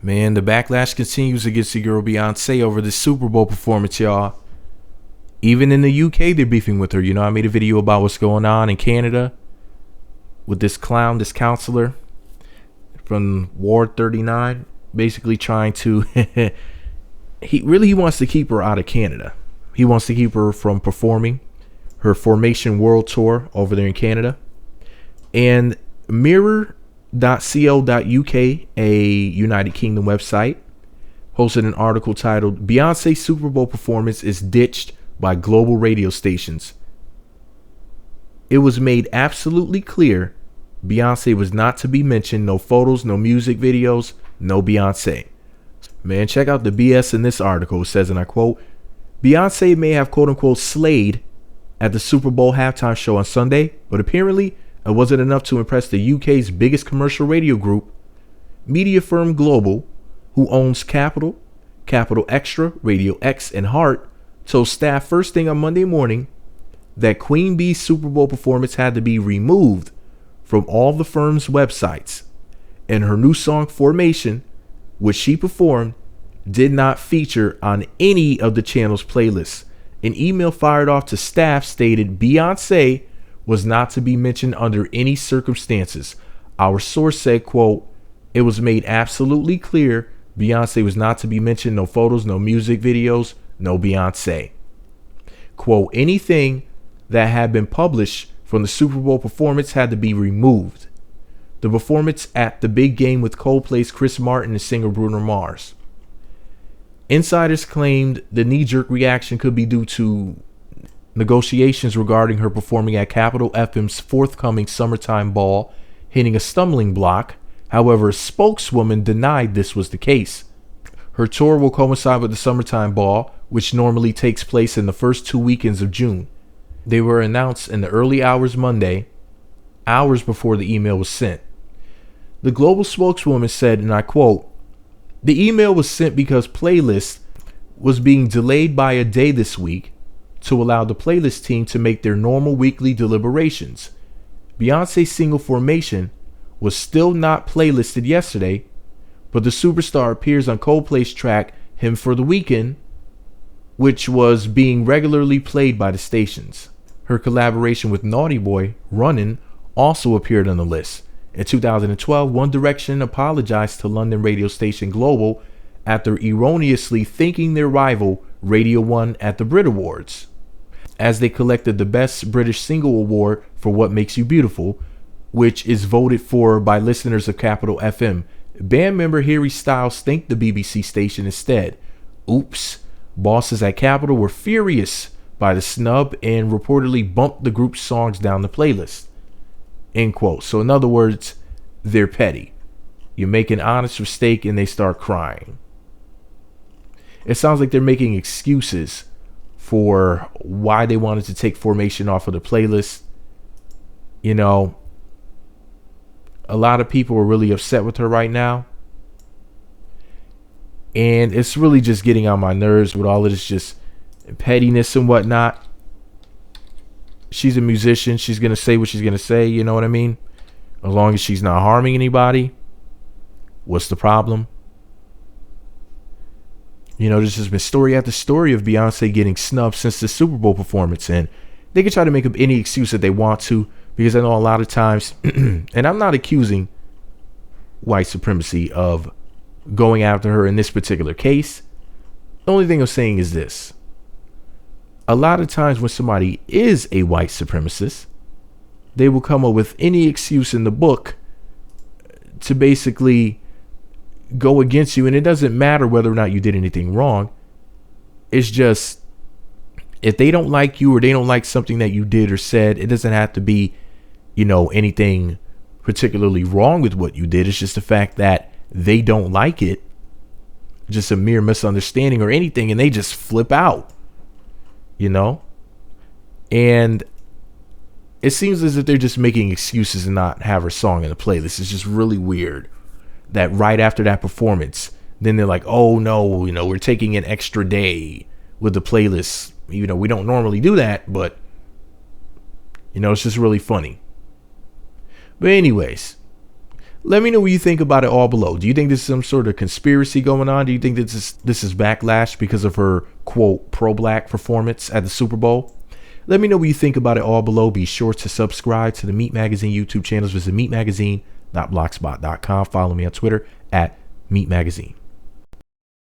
Man, the backlash continues against the girl Beyonce over the Super Bowl performance, y'all. Even in the UK, they're beefing with her. You know, I made a video about what's going on in Canada with this clown, this counselor from Ward 39, basically trying to he wants to keep her out of Canada. He wants to keep her from performing her Formation World Tour over there in Canada. And mirror.co.uk, a United Kingdom website, hosted an article titled Beyonce Super Bowl performance is ditched by global radio stations. It was made absolutely clear Beyonce was not to be mentioned. No photos, no music videos, no Beyonce. Man, check out the BS in this article. It says, and I quote, Beyonce may have quote unquote slayed at the Super Bowl halftime show on Sunday, but apparently it wasn't enough to impress the UK's biggest commercial radio group, media firm Global, who owns Capital Extra, Radio X, and Heart, told staff first thing on Monday morning that Queen Bee's Super Bowl performance had to be removed from all the firm's websites, and her new song Formation, which she performed, did not feature on any of the channel's playlists. An email fired off to staff stated Beyonce was not to be mentioned under any circumstances. Our source said, quote, it was made absolutely clear Beyonce was not to be mentioned. No photos, no music videos, no Beyonce. Quote, anything that had been published from the Super Bowl performance had to be removed. The performance at the big game with Coldplay's Chris Martin and singer Bruno Mars. Insiders claimed the knee-jerk reaction could be due to negotiations regarding her performing at Capital FM's forthcoming summertime ball hitting a stumbling block. However, a spokeswoman denied this was the case. Her tour will coincide with the summertime ball, which normally takes place in the first 2 weekends of June. They were announced in the early hours Monday, hours before the email was sent. The Global spokeswoman said, and I quote, the email was sent because playlist was being delayed by a day this week to allow the playlist team to make their normal weekly deliberations. Beyonce's single Formation was still not playlisted yesterday, but the superstar appears on Coldplay's track Hymn for the Weekend, which was being regularly played by the stations. Her collaboration with Naughty Boy, Runnin', also appeared on the list. In 2012, One Direction apologized to London radio station Global after erroneously thanking their rival Radio 1 at the Brit Awards, as they collected the Best British Single Award for What Makes You Beautiful, which is voted for by listeners of Capital FM. Band member Harry Styles thanked the BBC station instead. Oops. Bosses at Capital were furious by the snub and reportedly bumped the group's songs down the playlist. End quote. So in other words, they're petty. You make an honest mistake and they start crying. It sounds like they're making excuses for why they wanted to take Formation off of the playlist. You know, a lot of people are really upset with her right now. And it's really just getting on my nerves with all of this just pettiness and whatnot. She's a musician. She's going to say what she's going to say. You know what I mean? As long as she's not harming anybody. What's the problem? You know, there's just been story after story of Beyonce getting snubbed since the Super Bowl performance. And they can try to make up any excuse that they want to. Because I know a lot of times, and I'm not accusing white supremacy of going after her in this particular case. The only thing I'm saying is this. A lot of times when somebody is a white supremacist, they will come up with any excuse in the book to basically go against you. And it doesn't matter whether or not you did anything wrong. It's just, if they don't like you or they don't like something that you did or said, it doesn't have to be, you know, anything particularly wrong with what you did. It's just the fact that they don't like it, just a mere misunderstanding or anything, and they just flip out, you know. And it seems as if they're just making excuses and not have her song in the playlist. It's just really weird that right after that performance, then they're like, oh no, you know, we're taking an extra day with the playlist. You know, we don't normally do that, but you know, it's just really funny. But anyways, Let me know what you think about it all below. Do you think this is some sort of conspiracy going on? Do you think this is backlash because of her, quote, pro-black performance at the Super Bowl? Let me know what you think about it all below. Be sure to subscribe to the Meat Magazine YouTube channels. Visit meatmagazine.blogspot.com. Follow me on Twitter at Meat Magazine.